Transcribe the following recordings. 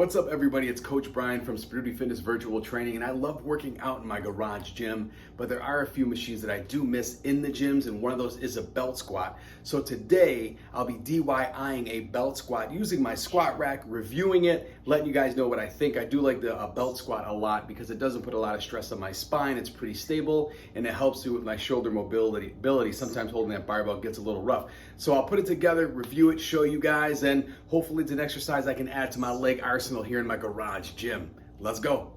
What's up, everybody? It's Coach Brian from Spruity Fitness Virtual Training, and I love working out in my garage gym, but there are a few machines that I do miss in the gyms, and one of those is a belt squat. So today, I'll be DIYing a belt squat using my squat rack, reviewing it, letting you guys know what I think. I do like the belt squat a lot because it doesn't put a lot of stress on my spine. It's pretty stable, and it helps me with my shoulder mobility. Sometimes holding that barbell gets a little rough. So I'll put it together, review it, show you guys, and hopefully it's an exercise I can add to my leg arsenal here in my garage gym. Let's go.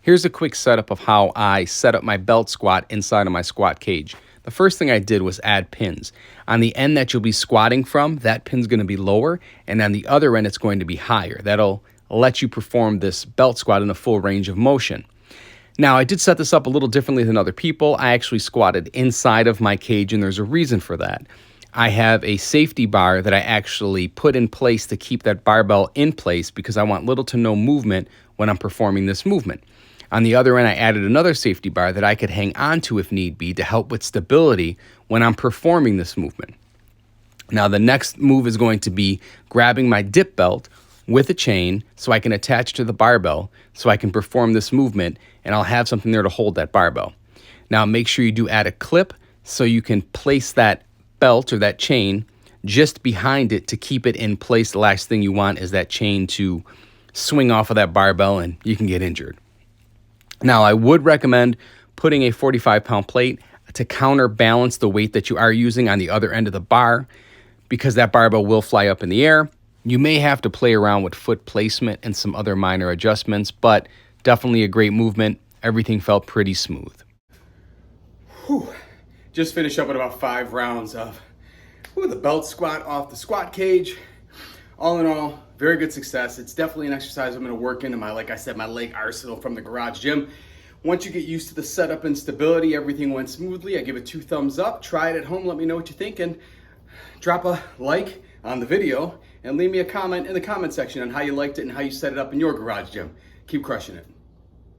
Here's a quick setup of how I set up my belt squat inside of my squat cage. The first thing I did was add pins. On the end that you'll be squatting from, that pin's going to be lower, and on the other end it's going to be higher. That'll let you perform this belt squat in a full range of motion. Now, I did set this up a little differently than other people. I actually squatted inside of my cage, and there's a reason for that. I have a safety bar that I actually put in place to keep that barbell in place because I want little to no movement when I'm performing this movement. On the other end, I added another safety bar that I could hang onto if need be to help with stability when I'm performing this movement. Now, the next move is going to be grabbing my dip belt with a chain so I can attach to the barbell so I can perform this movement, and I'll have something there to hold that barbell. Now, make sure you do add a clip so you can place that belt or that chain just behind it to keep it in place. The last thing you want is that chain to swing off of that barbell and you can get injured. Now, I would recommend putting a 45-pound plate to counterbalance the weight that you are using on the other end of the bar because that barbell will fly up in the air. You may have to play around with foot placement and some other minor adjustments, but definitely a great movement. Everything felt pretty smooth. Whew. Just finished up with about 5 rounds of the belt squat off the squat cage. All in all, very good success. It's definitely an exercise I'm going to work into my, like I said, my leg arsenal from the garage gym. Once you get used to the setup and stability, everything went smoothly. I give it 2 thumbs up. Try it at home. Let me know what you think, and drop a like on the video and leave me a comment in the comment section on how you liked it and how you set it up in your garage gym. Keep crushing it.